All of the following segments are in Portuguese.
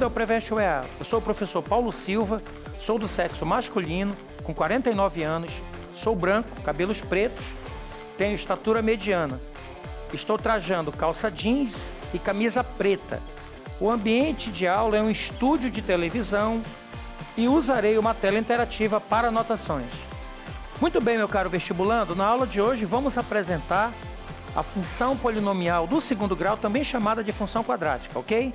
ao Preveste UEA. Eu sou o professor Paulo Silva, sou do sexo masculino, com 49 anos, sou branco, cabelos pretos, tenho estatura mediana. Estou trajando calça jeans e camisa preta. O ambiente de aula é um estúdio de televisão e usarei uma tela interativa para anotações. Muito bem, meu caro vestibulando, na aula de hoje vamos apresentar a função polinomial do segundo grau, também chamada de função quadrática, ok?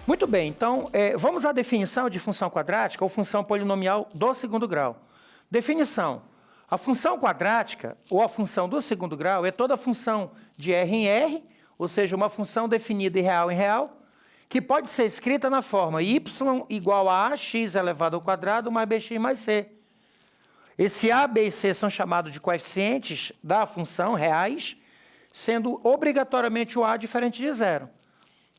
Muito bem, então vamos à definição de função quadrática ou função polinomial do segundo grau. Definição: a função quadrática ou a função do segundo grau é toda função de R em R, ou seja, uma função definida em real, que pode ser escrita na forma y igual a ax elevado ao quadrado mais bx mais c. Esse a, b e c são chamados de coeficientes da função reais, sendo obrigatoriamente o a diferente de zero,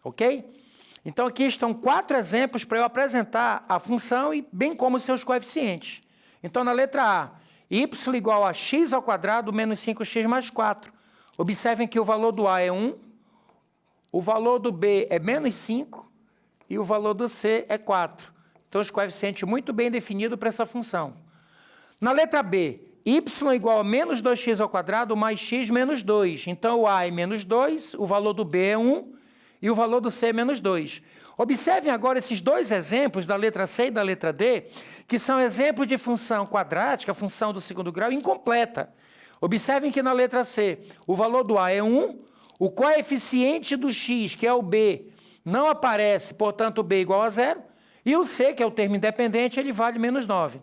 ok? Então aqui estão 4 exemplos para eu apresentar a função e bem como os seus coeficientes. Então na letra A, y igual a x ao quadrado menos 5x mais 4. Observem que o valor do A é 1, o valor do B é menos 5 e o valor do C é 4. Então os coeficientes muito bem definidos para essa função. Na letra B, y igual a menos 2x ao quadrado mais x menos 2. Então o A é menos 2, o valor do B é 1 e o valor do C é menos 2. Observem agora esses dois exemplos da letra C e da letra D, que são exemplos de função quadrática, função do segundo grau, incompleta. Observem que na letra C, o valor do A é 1, o coeficiente do x, que é o B, não aparece, portanto o B é igual a 0, e o C, que é o termo independente, ele vale menos 9.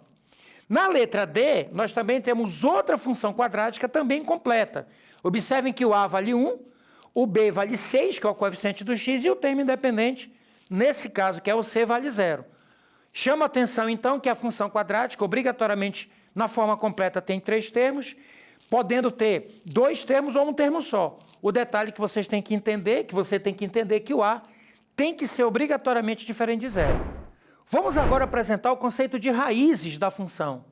Na letra D, nós também temos outra função quadrática também completa. Observem que o A vale 1, o B vale 6, que é o coeficiente do x, e o termo independente, nesse caso, que é o C, vale 0. Chama a atenção, então, que a função quadrática, obrigatoriamente, na forma completa, tem 3 termos, podendo ter 2 termos ou um termo só. O detalhe que vocês têm que entender, que o A tem que ser obrigatoriamente diferente de 0. Vamos agora apresentar o conceito de raízes da função.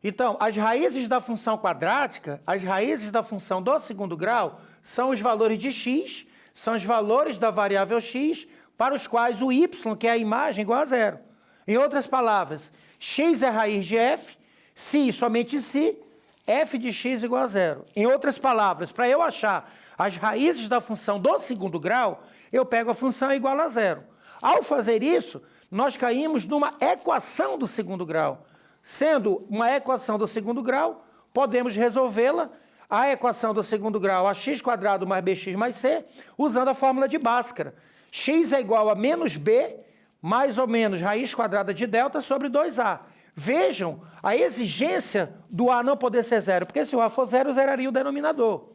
Então, as raízes da função quadrática, as raízes da função do segundo grau, são os valores de x, são os valores da variável x, para os quais o y, que é a imagem, é igual a 0. Em outras palavras, x é raiz de f, se e somente se, f de x igual a 0. Em outras palavras, para eu achar as raízes da função do segundo grau, eu pego a função igual a 0. Ao fazer isso, nós caímos numa equação do segundo grau. Sendo uma equação do segundo grau, podemos resolvê-la, a equação do segundo grau, ax² mais bx mais c, usando a fórmula de Bhaskara. X é igual a menos b, mais ou menos raiz quadrada de delta sobre 2a. Vejam a exigência do a não poder ser 0, porque se o a for 0, zeraria o denominador.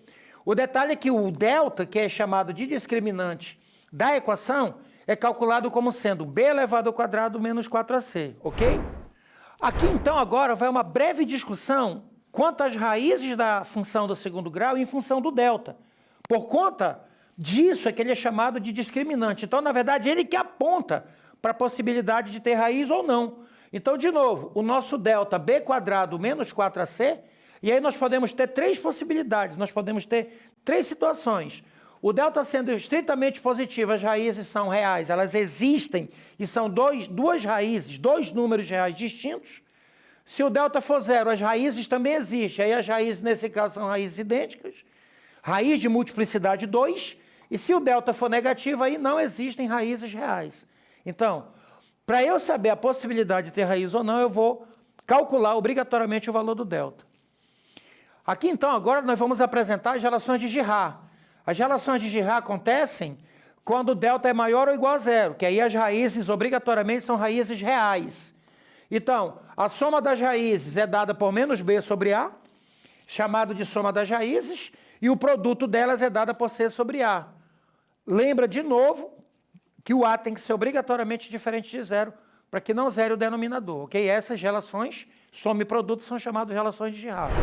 O detalhe é que o delta, que é chamado de discriminante da equação, é calculado como sendo b elevado ao quadrado menos 4ac, ok? Aqui, então, agora vai uma breve discussão quanto às raízes da função do segundo grau em função do delta. Por conta disso é que ele é chamado de discriminante. Então, na verdade, ele que aponta para a possibilidade de ter raiz ou não. Então, de novo, o nosso delta b² menos 4ac, e aí nós podemos ter 3 possibilidades, nós podemos ter 3 situações. O delta sendo estritamente positivo, as raízes são reais, elas existem e são duas raízes, 2 números reais distintos. Se o delta for 0, as raízes também existem, aí as raízes nesse caso são raízes idênticas, raiz de multiplicidade 2, e se o delta for negativo, aí não existem raízes reais. Então, para eu saber a possibilidade de ter raiz ou não, eu vou calcular obrigatoriamente o valor do delta. Aqui então agora nós vamos apresentar as relações de Girard. As relações de Girard acontecem quando o delta é maior ou igual a 0, que aí as raízes obrigatoriamente são raízes reais. Então, a soma das raízes é dada por menos b sobre a, chamado de soma das raízes, e o produto delas é dada por c sobre a. Lembra de novo que o a tem que ser obrigatoriamente diferente de 0, para que não zere o denominador, ok? Essas relações, soma e produto, são chamadas de relações de Girard.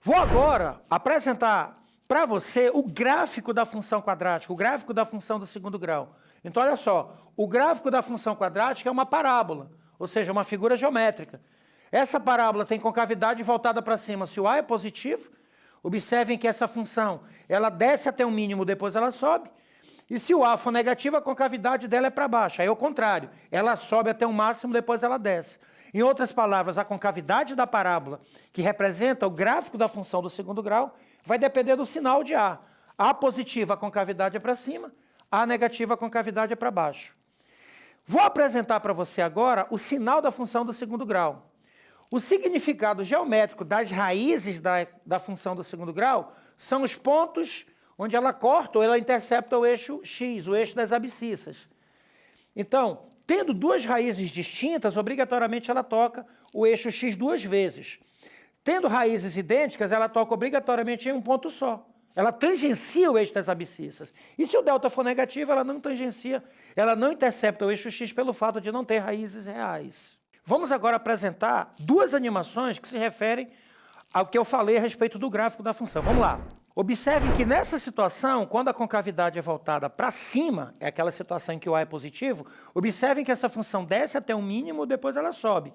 Vou agora apresentar para você o gráfico da função quadrática, o gráfico da função do segundo grau. Então, olha só, o gráfico da função quadrática é uma parábola, ou seja, uma figura geométrica. Essa parábola tem concavidade voltada para cima. Se o a é positivo, observem que essa função, ela desce até o mínimo, depois ela sobe. E se o A for negativo, a concavidade dela é para baixo. Aí é o contrário. Ela sobe até o máximo, depois ela desce. Em outras palavras, a concavidade da parábola, que representa o gráfico da função do segundo grau, vai depender do sinal de A. A positiva, a concavidade é para cima. A negativa, a concavidade é para baixo. Vou apresentar para você agora o sinal da função do segundo grau. O significado geométrico das raízes da função do segundo grau são os pontos onde ela corta ou ela intercepta o eixo x, o eixo das abscissas. Então, tendo duas raízes distintas, obrigatoriamente ela toca o eixo x duas vezes. Tendo raízes idênticas, ela toca obrigatoriamente em um ponto só. Ela tangencia o eixo das abscissas. E se o delta for negativo, ela não tangencia, ela não intercepta o eixo x pelo fato de não ter raízes reais. Vamos agora apresentar duas animações que se referem ao que eu falei a respeito do gráfico da função. Vamos lá. Observem que nessa situação, quando a concavidade é voltada para cima, é aquela situação em que o A é positivo, observem que essa função desce até o mínimo, depois ela sobe.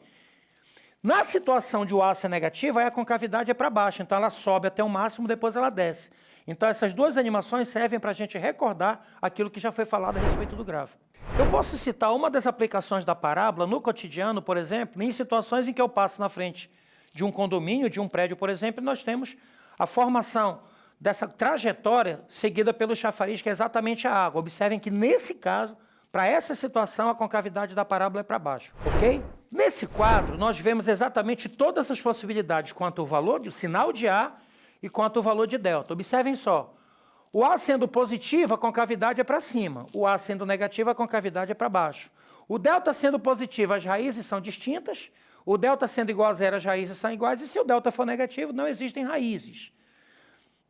Na situação de o A ser negativo, aí a concavidade é para baixo, então ela sobe até o máximo, depois ela desce. Então essas duas animações servem para a gente recordar aquilo que já foi falado a respeito do gráfico. Eu posso citar uma das aplicações da parábola no cotidiano, por exemplo, em situações em que eu passo na frente de um condomínio, de um prédio, por exemplo, e nós temos a formação dessa trajetória seguida pelo chafariz, que é exatamente a água. Observem que, nesse caso, para essa situação, a concavidade da parábola é para baixo, ok? Nesse quadro, nós vemos exatamente todas as possibilidades quanto ao valor do sinal de A e quanto ao valor de delta. Observem só. O A sendo positivo, a concavidade é para cima. O A sendo negativo, a concavidade é para baixo. O delta sendo positivo, as raízes são distintas. O delta sendo igual a zero, as raízes são iguais. E se o delta for negativo, não existem raízes.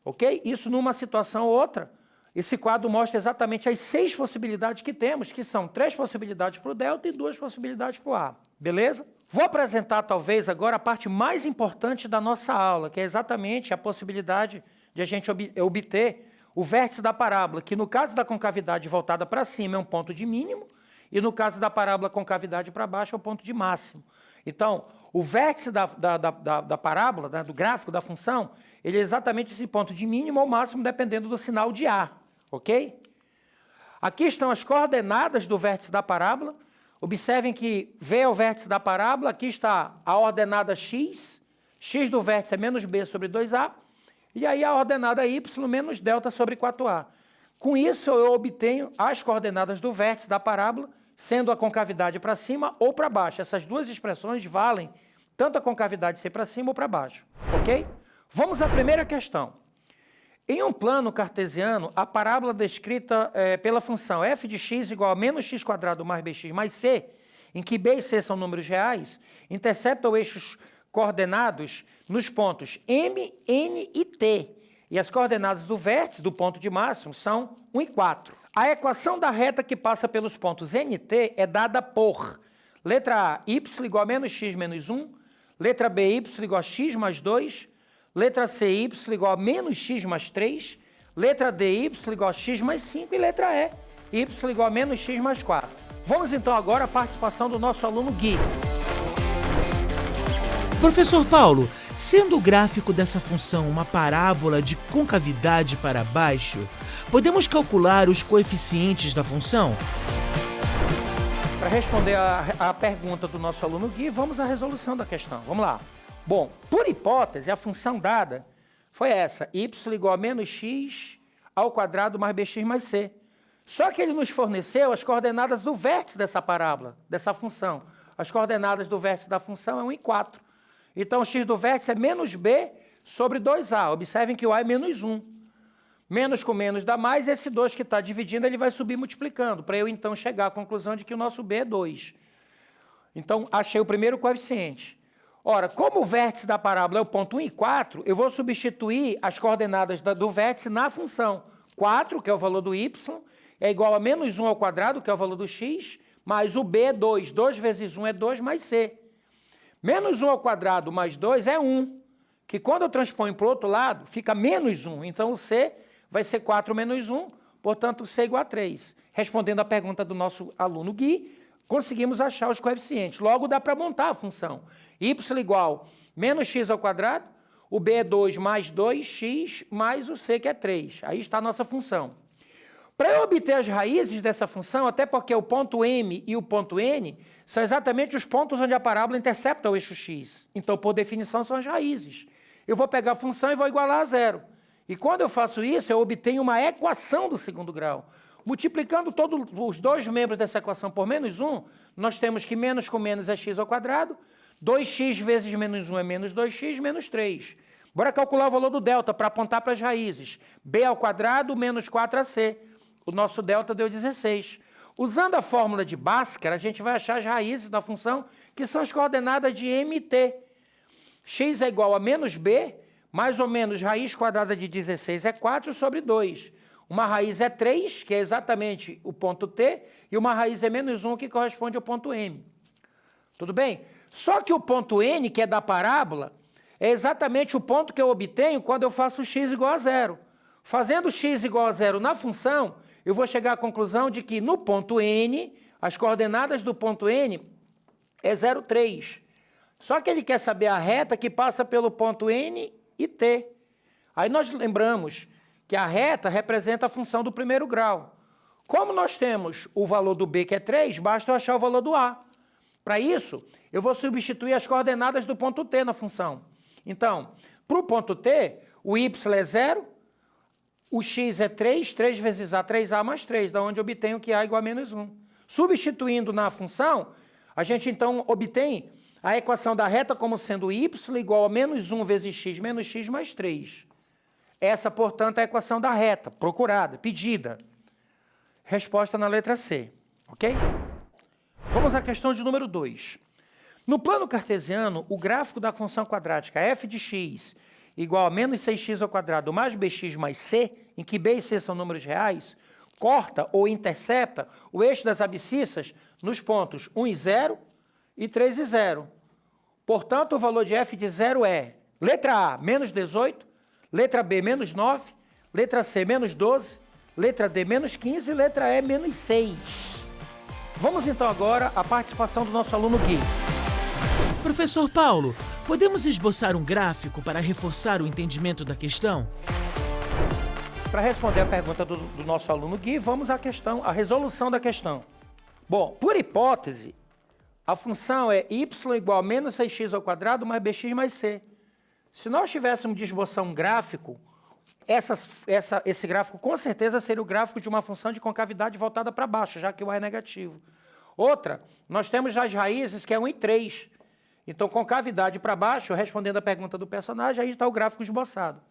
Ok? Isso numa situação ou outra. Esse quadro mostra exatamente as 6 possibilidades que temos, que são 3 possibilidades para o delta e 2 possibilidades para o A. Beleza? Vou apresentar, talvez, agora a parte mais importante da nossa aula, que é exatamente a possibilidade de a gente obter o vértice da parábola, que no caso da concavidade voltada para cima é um ponto de mínimo, e no caso da parábola concavidade para baixo é um ponto de máximo. Então, o vértice da parábola, né, do gráfico da função, ele é exatamente esse ponto de mínimo ou máximo, dependendo do sinal de A, ok? Aqui estão as coordenadas do vértice da parábola. Observem que V é o vértice da parábola, aqui está a ordenada x, x do vértice é menos b sobre 2a, e aí a ordenada y menos delta sobre 4a. Com isso, eu obtenho as coordenadas do vértice da parábola, sendo a concavidade para cima ou para baixo. Essas duas expressões valem tanto a concavidade ser para cima ou para baixo, ok? Vamos à primeira questão. Em um plano cartesiano, a parábola descrita pela função f de x igual a menos x quadrado mais bx mais c, em que b e c são números reais, intercepta eixos coordenados nos pontos m, n e t. E as coordenadas do vértice, do ponto de máximo, são 1 e 4. A equação da reta que passa pelos pontos n e t é dada por letra A, y igual a menos x menos 1, letra B, y igual a x mais 2, letra C, y igual a menos x mais 3, letra D, y igual a x mais 5 e letra E, y igual a menos x mais 4. Vamos então agora à participação do nosso aluno Gui. Professor Paulo, sendo o gráfico dessa função uma parábola de concavidade para baixo, podemos calcular os coeficientes da função? Para responder a pergunta do nosso aluno Gui, vamos à resolução da questão. Vamos lá. Bom, por hipótese, a função dada foi essa, y igual a menos x ao quadrado mais bx mais c. Só que ele nos forneceu as coordenadas do vértice dessa parábola, dessa função. As coordenadas do vértice da função é 1 e 4. Então, o x do vértice é menos b sobre 2a. Observem que o a é menos 1. Menos com menos dá mais, esse 2 que está dividindo, ele vai subir multiplicando, para eu, então, chegar à conclusão de que o nosso b é 2. Então, achei o primeiro coeficiente. Ora, como o vértice da parábola é o ponto 1 e 4, eu vou substituir as coordenadas do vértice na função. 4, que é o valor do y, é igual a menos 1 ao quadrado, que é o valor do x, mais o b é 2. 2 vezes 1 é 2, mais c. Menos 1 ao quadrado mais 2 é 1, que quando eu transponho para o outro lado, fica menos 1. Então, o c vai ser 4 menos 1, portanto, c é igual a 3. Respondendo à pergunta do nosso aluno Gui, conseguimos achar os coeficientes. Logo, dá para montar a função. Y igual a menos x ao quadrado, o b é 2 mais 2x, mais o c que é 3. Aí está a nossa função. Para eu obter as raízes dessa função, até porque o ponto M e o ponto N são exatamente os pontos onde a parábola intercepta o eixo X. Então, por definição, são as raízes. Eu vou pegar a função e vou igualar a zero. E quando eu faço isso, eu obtenho uma equação do segundo grau. Multiplicando todos os dois membros dessa equação por menos 1, nós temos que menos com menos é x ao quadrado, 2x vezes menos 1 é menos 2x, menos 3. Bora calcular o valor do delta para apontar para as raízes. B ao quadrado menos 4ac. O nosso delta deu 16. Usando a fórmula de Bhaskara, a gente vai achar as raízes da função, que são as coordenadas de m e t. X é igual a menos b, mais ou menos raiz quadrada de 16 é 4 sobre 2. Uma raiz é 3, que é exatamente o ponto T, e uma raiz é menos 1, que corresponde ao ponto M. Tudo bem? Só que o ponto N, que é da parábola, é exatamente o ponto que eu obtenho quando eu faço x igual a zero. Fazendo x igual a zero na função, eu vou chegar à conclusão de que no ponto N, as coordenadas do ponto N é 0,3. Só que ele quer saber a reta que passa pelo ponto N e T. Aí nós lembramos que a reta representa a função do primeiro grau. Como nós temos o valor do B, que é 3, basta eu achar o valor do A. Para isso, eu vou substituir as coordenadas do ponto T na função. Então, para o ponto T, o y é 0, o x é 3, 3 vezes A, 3A mais 3, da onde eu obtenho que A é igual a menos 1. Substituindo na função, a gente então obtém a equação da reta como sendo y igual a menos 1 vezes x menos x mais 3. Essa, portanto, é a equação da reta, procurada, pedida. Resposta na letra C, ok? Vamos à questão de número 2. No plano cartesiano, o gráfico da função quadrática f de x igual a menos 6x ao quadrado mais bx mais c, em que b e c são números reais, corta ou intercepta o eixo das abscissas nos pontos 1 e 0 e 3 e 0. Portanto, o valor de f de 0 é letra A, menos 18, letra B, menos 9, letra C, menos 12, letra D, menos 15 e letra E, menos 6. Vamos então agora à participação do nosso aluno Gui. Professor Paulo, podemos esboçar um gráfico para reforçar o entendimento da questão? Para responder a pergunta do nosso aluno Gui, vamos à questão, à resolução da questão. Bom, por hipótese, a função é y igual a menos 6x ao quadrado mais bx mais c. Se nós tivéssemos de esboçar um gráfico, esse gráfico com certeza seria o gráfico de uma função de concavidade voltada para baixo, já que o A é negativo. Outra, nós temos as raízes que é 1 e 3. Então, concavidade para baixo, respondendo a pergunta do personagem, aí está o gráfico esboçado.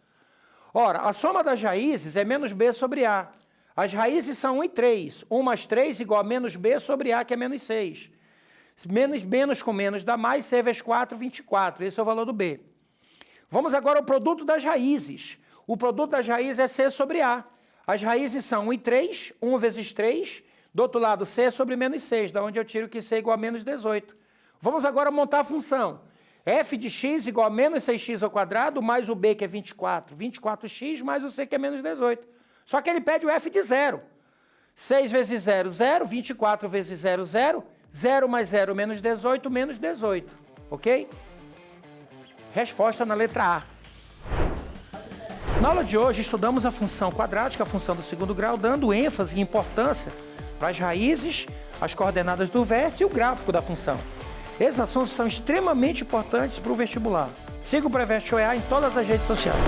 Ora, a soma das raízes é menos b sobre A. As raízes são 1 e 3. 1 mais 3 igual a menos b sobre A, que é menos 6. Menos com menos dá mais, c vezes 4, 24. Esse é o valor do b. Vamos agora ao produto das raízes. O produto das raízes é c sobre A. As raízes são 1 e 3, 1 vezes 3. Do outro lado, c sobre menos 6, da onde eu tiro que c é igual a menos 18. Vamos agora montar a função. F de x igual a menos 6x ao quadrado, mais o b, que é 24. 24x mais o c, que é menos 18. Só que ele pede o f de 0. 6 vezes 0, 0. 24 vezes 0, 0. 0 mais 0, menos 18, menos 18. Ok? Resposta na letra A. Na aula de hoje, estudamos a função quadrática, a função do segundo grau, dando ênfase e importância para as raízes, as coordenadas do vértice e o gráfico da função. Esses assuntos são extremamente importantes para o vestibular. Siga o Preveste OEA em todas as redes sociais.